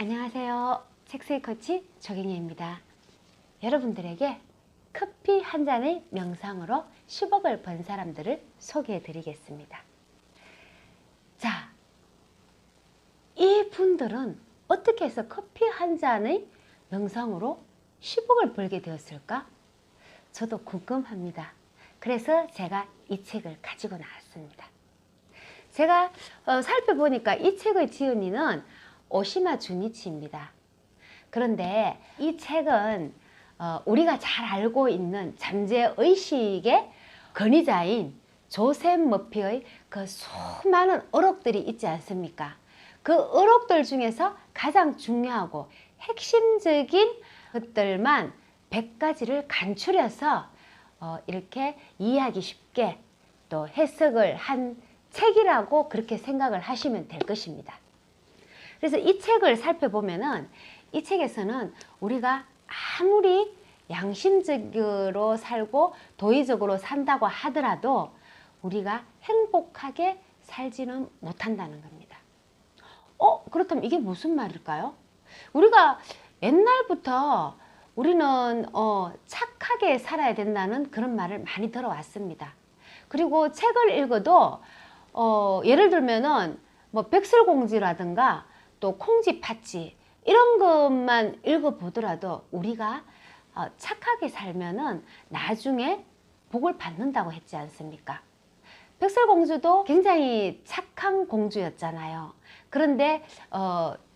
안녕하세요. 책쓰기 코치 조경희입니다. 여러분들에게 커피 한 잔의 명상으로 10억을 번 사람들을 소개해 드리겠습니다. 자, 이 분들은 어떻게 해서 커피 한 잔의 명상으로 10억을 벌게 되었을까? 저도 궁금합니다. 그래서 제가 이 책을 가지고 나왔습니다. 제가 살펴보니까 이 책의 지은이는 오시마 주니치입니다. 그런데 이 책은 우리가 잘 알고 있는 잠재의식의 권위자인 조셉 머피의 그 수많은 어록들이 있지 않습니까? 그 어록들 중에서 가장 중요하고 핵심적인 것들만 100가지를 간추려서 이렇게 이해하기 쉽게 또 해석을 한 책이라고 그렇게 생각을 하시면 될 것입니다. 그래서 이 책을 살펴보면은 이 책에서는 우리가 아무리 양심적으로 살고 도의적으로 산다고 하더라도 우리가 행복하게 살지는 못한다는 겁니다. 그렇다면 이게 무슨 말일까요? 우리가 옛날부터 우리는 착하게 살아야 된다는 그런 말을 많이 들어왔습니다. 그리고 책을 읽어도 예를 들면은 뭐 백설공주라든가 또 콩쥐팥쥐 이런 것만 읽어보더라도 우리가 착하게 살면은 나중에 복을 받는다고 했지 않습니까? 백설공주도 굉장히 착한 공주였잖아요. 그런데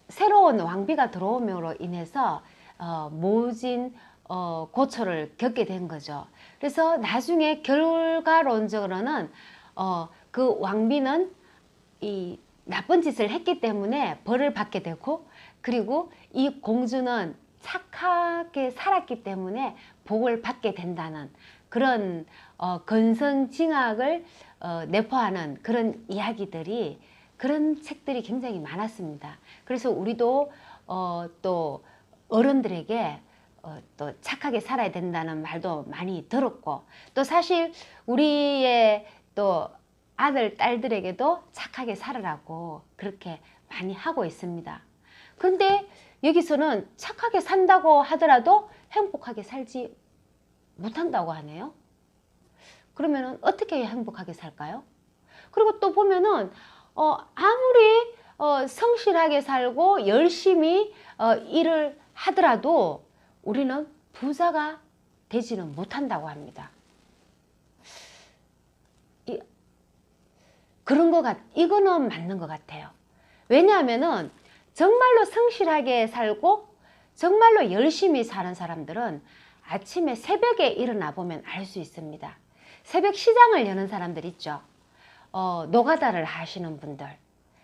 새로운 왕비가 들어옴으로 인해서 모진 고초를 겪게 된 거죠. 그래서 나중에 결과론적으로는 그 왕비는 이 나쁜 짓을 했기 때문에 벌을 받게 되고, 그리고 이 공주는 착하게 살았기 때문에 복을 받게 된다는 그런 건선징악을 내포하는 그런 이야기들이, 그런 책들이 굉장히 많았습니다. 그래서 우리도 또 어른들에게 또 착하게 살아야 된다는 말도 많이 들었고, 또 사실 우리의 또 아들, 딸들에게도 착하게 살아라고 그렇게 많이 하고 있습니다. 그런데 여기서는 착하게 산다고 하더라도 행복하게 살지 못한다고 하네요. 그러면 어떻게 행복하게 살까요? 그리고 또 보면은 아무리 성실하게 살고 열심히 일을 하더라도 우리는 부자가 되지는 못한다고 합니다. 이거는 맞는 것 같아요. 왜냐하면은 정말로 성실하게 살고 정말로 열심히 사는 사람들은 아침에 새벽에 일어나 보면 알 수 있습니다. 새벽 시장을 여는 사람들 있죠. 노가다를 하시는 분들,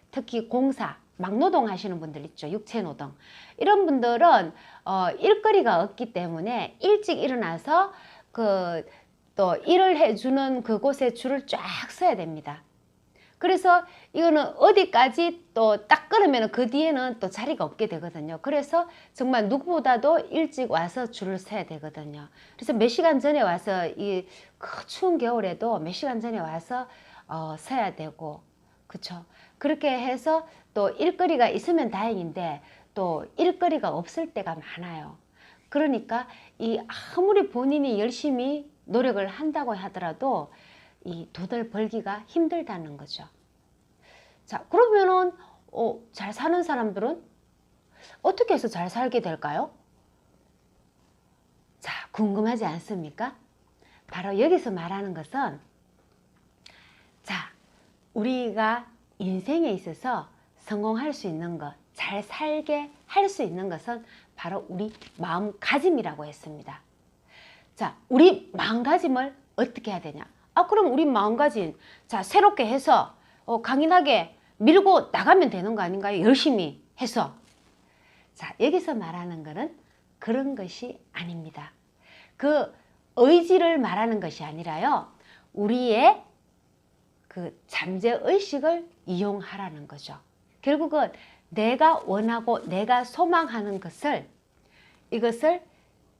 특히 공사, 막노동 하시는 분들 있죠. 육체노동. 이런 분들은 일거리가 없기 때문에 일찍 일어나서 또 일을 해주는 그곳에 줄을 쫙 서야 됩니다. 그래서 이거는 어디까지 또 딱 끊으면 그 뒤에는 또 자리가 없게 되거든요. 그래서 정말 누구보다도 일찍 와서 줄을 서야 되거든요. 그래서 몇 시간 전에 와서 이 추운 겨울에도 몇 시간 전에 와서 서야 되고, 그쵸? 그렇게 해서 또 일거리가 있으면 다행인데 또 일거리가 없을 때가 많아요. 그러니까 아무리 본인이 열심히 노력을 한다고 하더라도 이 돈을 벌기가 힘들다는 거죠. 자, 그러면은 잘 사는 사람들은 어떻게 해서 잘 살게 될까요? 자, 궁금하지 않습니까? 바로 여기서 말하는 것은, 자, 우리가 인생에 있어서 성공할 수 있는 것, 잘 살게 할 수 있는 것은 바로 우리 마음가짐이라고 했습니다. 자, 우리 마음가짐을 어떻게 해야 되냐? 그럼 우리 마음가짐, 자, 새롭게 해서 강인하게 밀고 나가면 되는 거 아닌가요? 열심히 해서. 자, 여기서 말하는 것은 그런 것이 아닙니다. 그 의지를 말하는 것이 아니라요, 우리의 그 잠재의식을 이용하라는 거죠. 결국은 내가 원하고 내가 소망하는 것을, 이것을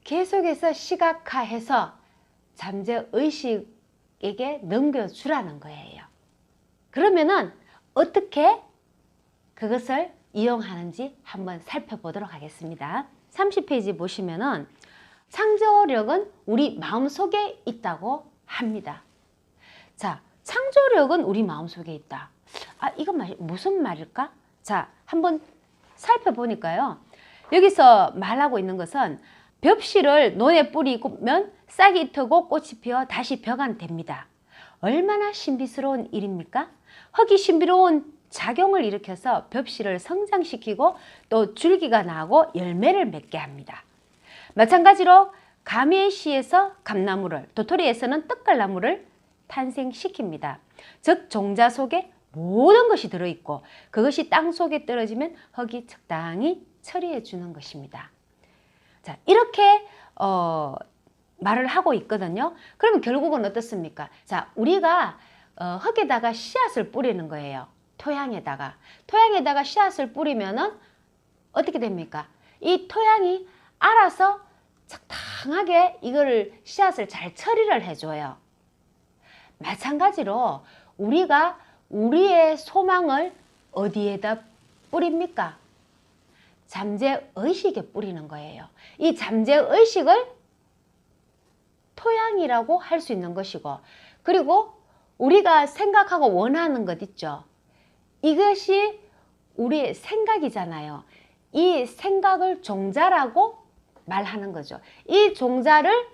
계속해서 시각화해서 잠재의식에게 넘겨주라는 거예요. 그러면은 어떻게 그것을 이용하는지 한번 살펴보도록 하겠습니다. 30페이지 보시면은 창조력은 우리 마음속에 있다고 합니다. 자, 창조력은 우리 마음속에 있다. 이건 무슨 말일까? 자, 한번 살펴보니까요. 여기서 말하고 있는 것은 벽실을 논에 뿌리면 싹이 트고 꽃이 피어 다시 벼가 됩니다. 얼마나 신비스러운 일입니까? 흙이 신비로운 작용을 일으켜서 벽실을 성장시키고 또 줄기가 나고 열매를 맺게 합니다. 마찬가지로 가메시에서 감나무를, 도토리에서는 떡갈나무를 탄생시킵니다. 즉 종자 속에 모든 것이 들어있고 그것이 땅 속에 떨어지면 흙이 적당히 처리해 주는 것입니다. 자, 이렇게 말을 하고 있거든요. 그러면 결국은 어떻습니까? 자, 우리가 흙에다가 씨앗을 뿌리는 거예요. 토양에다가 씨앗을 뿌리면은 어떻게 됩니까? 이 토양이 알아서 적당하게 이거를 씨앗을 잘 처리를 해줘요. 마찬가지로 우리가 우리의 소망을 어디에다 뿌립니까? 잠재의식에 뿌리는 거예요. 이 잠재의식을 토양이라고 할 수 있는 것이고, 그리고 우리가 생각하고 원하는 것 있죠. 이것이 우리의 생각이잖아요. 이 생각을 종자라고 말하는 거죠. 이 종자를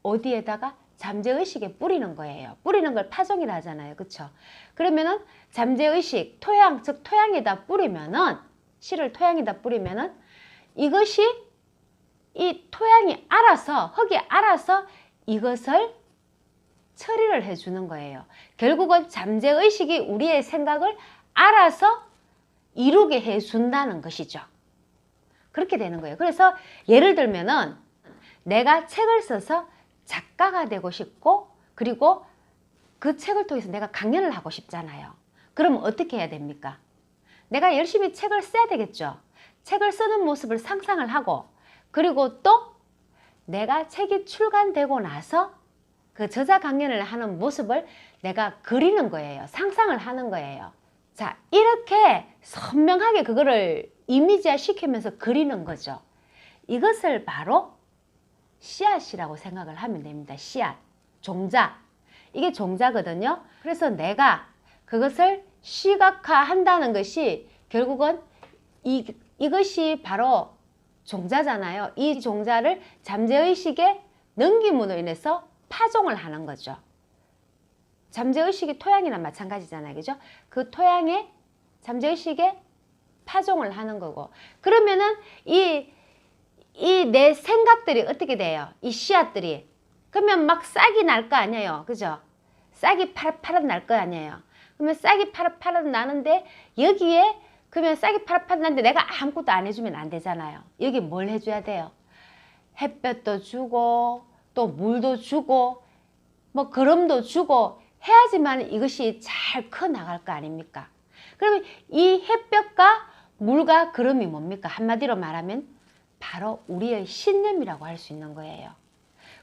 어디에다가 잠재의식에 뿌리는 거예요. 뿌리는 걸 파종이라 하잖아요. 그렇죠? 그러면은 잠재의식, 토양, 즉 토양에다 뿌리면은, 씨를 토양에다 뿌리면은 이것이 이 토양이 알아서, 흙이 알아서 이것을 처리를 해주는 거예요. 결국은 잠재의식이 우리의 생각을 알아서 이루게 해준다는 것이죠. 그렇게 되는 거예요. 그래서 예를 들면은 내가 책을 써서 작가가 되고 싶고, 그리고 그 책을 통해서 내가 강연을 하고 싶잖아요. 그럼 어떻게 해야 됩니까? 내가 열심히 책을 써야 되겠죠. 책을 쓰는 모습을 상상을 하고, 그리고 또 내가 책이 출간되고 나서 그 저자 강연을 하는 모습을 내가 그리는 거예요. 상상을 하는 거예요. 자, 이렇게 선명하게 그거를 이미지화 시키면서 그리는 거죠. 이것을 바로 씨앗이라고 생각을 하면 됩니다. 씨앗, 종자. 이게 종자거든요. 그래서 내가 그것을 시각화한다는 것이 결국은 이것이 바로 종자잖아요. 이 종자를 잠재의식에 넘김으로 인해서 파종을 하는 거죠. 잠재의식이 토양이나 마찬가지잖아요. 그죠? 그 토양에 잠재의식에 파종을 하는 거고, 그러면은 이 내 생각들이 어떻게 돼요? 이 씨앗들이. 그러면 막 싹이 날 거 아니에요. 그죠? 싹이 파릇파릇 날 거 아니에요. 그러면 싹이 파릇파릇 나는데 여기에 그러면 싹이 파릇파릇 나는데 내가 아무것도 안 해주면 안 되잖아요. 여기 뭘 해줘야 돼요? 햇볕도 주고 또 물도 주고 뭐 거름도 주고 해야지만 이것이 잘 커 나갈 거 아닙니까? 그러면 이 햇볕과 물과 거름이 뭡니까? 한마디로 말하면 바로 우리의 신념이라고 할 수 있는 거예요.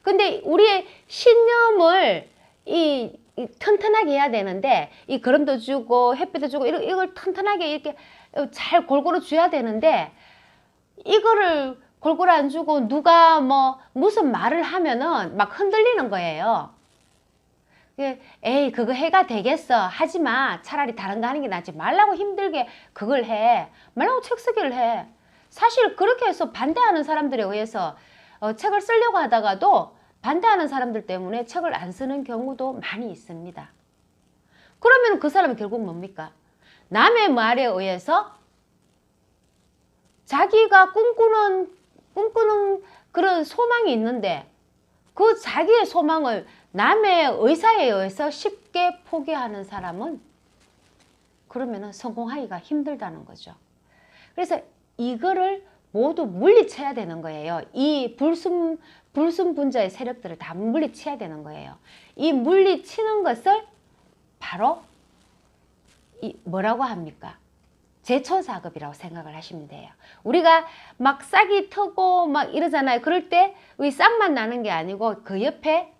근데 우리의 신념을 튼튼하게 해야 되는데, 이 거름도 주고 햇빛도 주고 이걸 튼튼하게 이렇게 잘 골고루 줘야 되는데, 이거를 골고루 안 주고 누가 뭐 무슨 말을 하면은 막 흔들리는 거예요. 에이 그거 해가 되겠어, 하지마, 차라리 다른 거 하는 게 낫지, 말라고 힘들게 그걸 해, 말라고 책 쓰기를 해. 사실 그렇게 해서 반대하는 사람들에 의해서 책을 쓰려고 하다가도 반대하는 사람들 때문에 책을 안 쓰는 경우도 많이 있습니다. 그러면 그 사람은 결국 뭡니까? 남의 말에 의해서 자기가 꿈꾸는 그런 소망이 있는데 그 자기의 소망을 남의 의사에 의해서 쉽게 포기하는 사람은 그러면은 성공하기가 힘들다는 거죠. 그래서 이거를 모두 물리쳐야 되는 거예요. 이 불순분자의 세력들을 다 물리쳐야 되는 거예요. 이 물리치는 것을 바로 뭐라고 합니까? 제초 작업이라고 생각을 하시면 돼요. 우리가 막 싹이 트고 막 이러잖아요. 그럴 때 우리 싹만 나는 게 아니고 그 옆에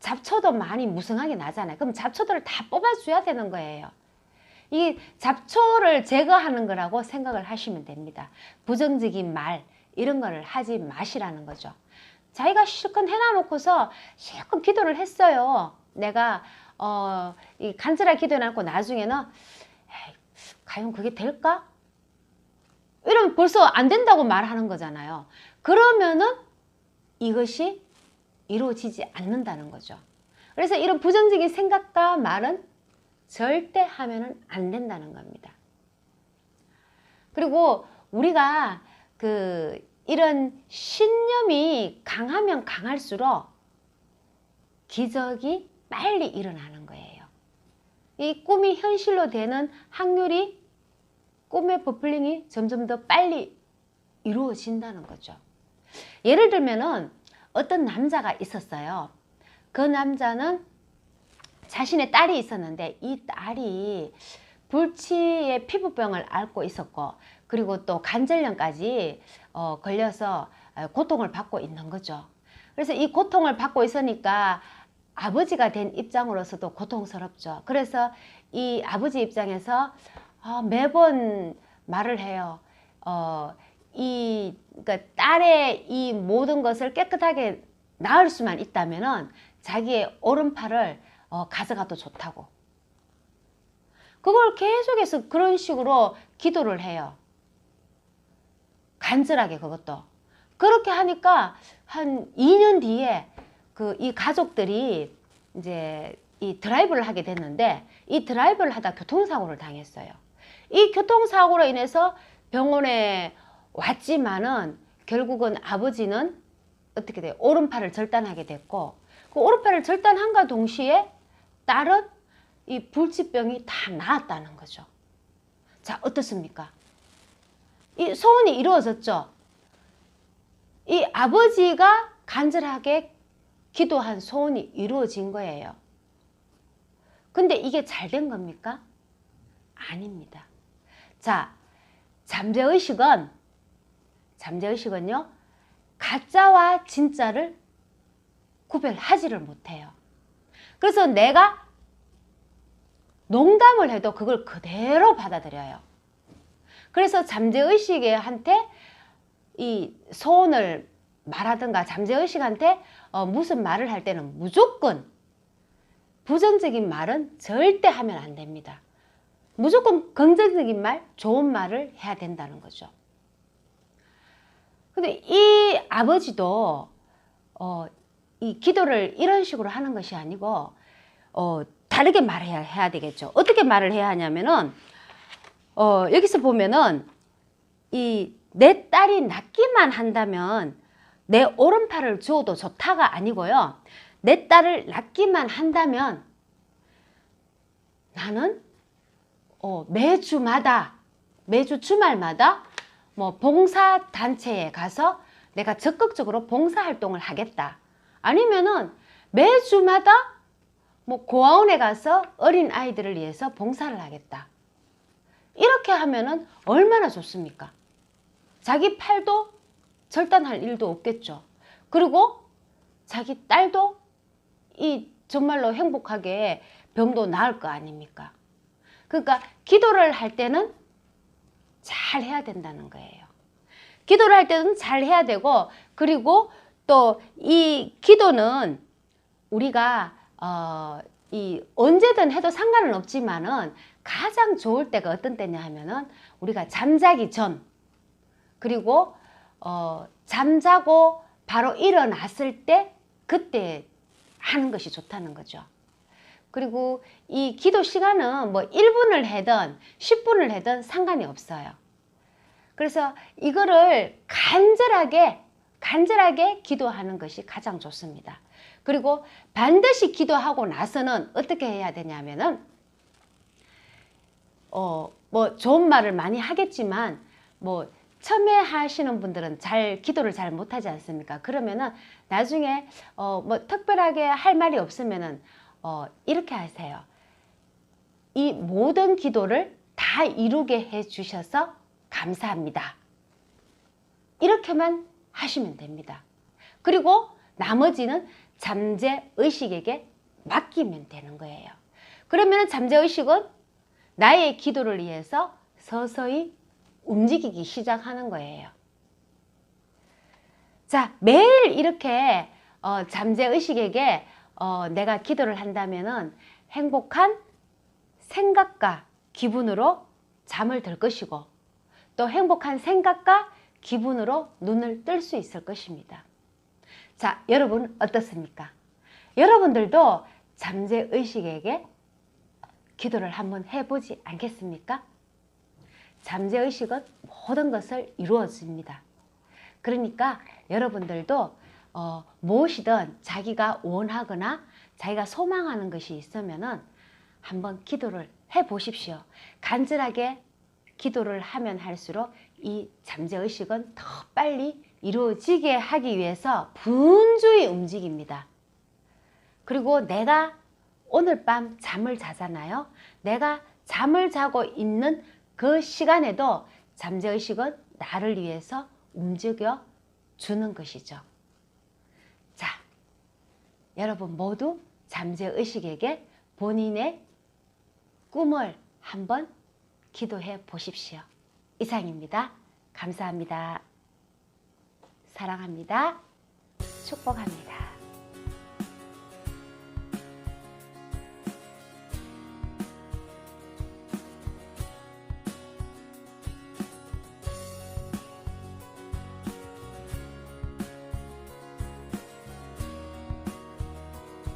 잡초도 많이 무성하게 나잖아요. 그럼 잡초들을 다 뽑아줘야 되는 거예요. 이 잡초를 제거하는 거라고 생각을 하시면 됩니다. 부정적인 말 이런 거를 하지 마시라는 거죠. 자기가 실컷 해놔놓고서 실컷 기도를 했어요. 내가 이 간절하게 기도해놓고 나중에는 에이, 과연 그게 될까? 이러면 벌써 안 된다고 말하는 거잖아요. 그러면은 이것이 이루어지지 않는다는 거죠. 그래서 이런 부정적인 생각과 말은 절대 하면은 안 된다는 겁니다. 그리고 우리가 이런 신념이 강하면 강할수록 기적이 빨리 일어나는 거예요. 이 꿈이 현실로 되는 확률이 꿈의 버플링이 점점 더 빨리 이루어진다는 거죠. 예를 들면은 어떤 남자가 있었어요. 그 남자는 자신의 딸이 있었는데 이 딸이 불치의 피부병을 앓고 있었고 그리고 또 관절염까지 걸려서 고통을 받고 있는 거죠. 그래서 이 고통을 받고 있으니까 아버지가 된 입장으로서도 고통스럽죠. 그래서 이 아버지 입장에서 매번 말을 해요. 그러니까 딸의 이 모든 것을 깨끗하게 나을 수만 있다면은 자기의 오른팔을 가져가도 좋다고. 그걸 계속해서 그런 식으로 기도를 해요. 간절하게 그것도. 그렇게 하니까 한 2년 뒤에 이 가족들이 이제 이 드라이브를 하게 됐는데 이 드라이브를 하다 교통사고를 당했어요. 이 교통사고로 인해서 병원에 왔지만은 결국은 아버지는 어떻게 돼요? 오른팔을 절단하게 됐고 그 오른팔을 절단한과 동시에 딸은 이 불치병이 다 나았다는 거죠. 자, 어떻습니까? 이 소원이 이루어졌죠. 이 아버지가 간절하게 기도한 소원이 이루어진 거예요. 근데 이게 잘 된 겁니까? 아닙니다. 자, 잠재의식은요, 가짜와 진짜를 구별하지를 못해요. 그래서 내가 농담을 해도 그걸 그대로 받아들여요. 그래서 잠재의식한테 이 소원을 말하든가 잠재의식한테 무슨 말을 할 때는 무조건 부정적인 말은 절대 하면 안 됩니다. 무조건 긍정적인 말, 좋은 말을 해야 된다는 거죠. 근데 이 아버지도 이 기도를 이런 식으로 하는 것이 아니고 다르게 말해야 되겠죠. 어떻게 말을 해야 하냐면은 여기서 보면은 내 딸이 낫기만 한다면 내 오른팔을 주어도 좋다가 아니고요. 내 딸을 낫기만 한다면 나는 매주 주말마다 뭐 봉사단체에 가서 내가 적극적으로 봉사활동을 하겠다. 아니면은 매주마다 뭐 고아원에 가서 어린 아이들을 위해서 봉사를 하겠다. 이렇게 하면은 얼마나 좋습니까? 자기 팔도 절단할 일도 없겠죠. 그리고 자기 딸도 정말로 행복하게 병도 나을 거 아닙니까? 그러니까 기도를 할 때는 잘 해야 된다는 거예요. 기도를 할 때는 잘 해야 되고, 그리고 또 이 기도는 우리가 언제든 해도 상관은 없지만은 가장 좋을 때가 어떤 때냐 하면은 우리가 잠자기 전, 그리고 잠자고 바로 일어났을 때 그때 하는 것이 좋다는 거죠. 그리고 이 기도 시간은 뭐 1분을 하든 10분을 하든 상관이 없어요. 그래서 이거를 간절하게 기도하는 것이 가장 좋습니다. 그리고 반드시 기도하고 나서는 어떻게 해야 되냐면은 뭐 좋은 말을 많이 하겠지만 뭐 처음에 하시는 분들은 기도를 잘 못하지 않습니까? 그러면은 나중에 뭐 특별하게 할 말이 없으면은 이렇게 하세요. 이 모든 기도를 다 이루게 해 주셔서 감사합니다. 이렇게만 하시면 됩니다. 그리고 나머지는 잠재의식에게 맡기면 되는 거예요. 그러면 잠재의식은 나의 기도를 위해서 서서히 움직이기 시작하는 거예요. 자, 매일 이렇게 잠재의식에게 내가 기도를 한다면은 행복한 생각과 기분으로 잠을 들 것이고, 또 행복한 생각과 기분으로 눈을 뜰 수 있을 것입니다. 자, 여러분 어떻습니까? 여러분들도 잠재의식에게 기도를 한번 해보지 않겠습니까? 잠재의식은 모든 것을 이루어집니다. 그러니까 여러분들도 무엇이든 자기가 원하거나 자기가 소망하는 것이 있으면은 한번 기도를 해 보십시오. 간절하게 기도를 하면 할수록 이 잠재의식은 더 빨리 이루어지게 하기 위해서 분주히 움직입니다. 그리고 내가 오늘 밤 잠을 자잖아요. 내가 잠을 자고 있는 그 시간에도 잠재의식은 나를 위해서 움직여 주는 것이죠. 자, 여러분 모두 잠재의식에게 본인의 꿈을 한번 기도해 보십시오. 이상입니다. 감사합니다. 사랑합니다. 축복합니다.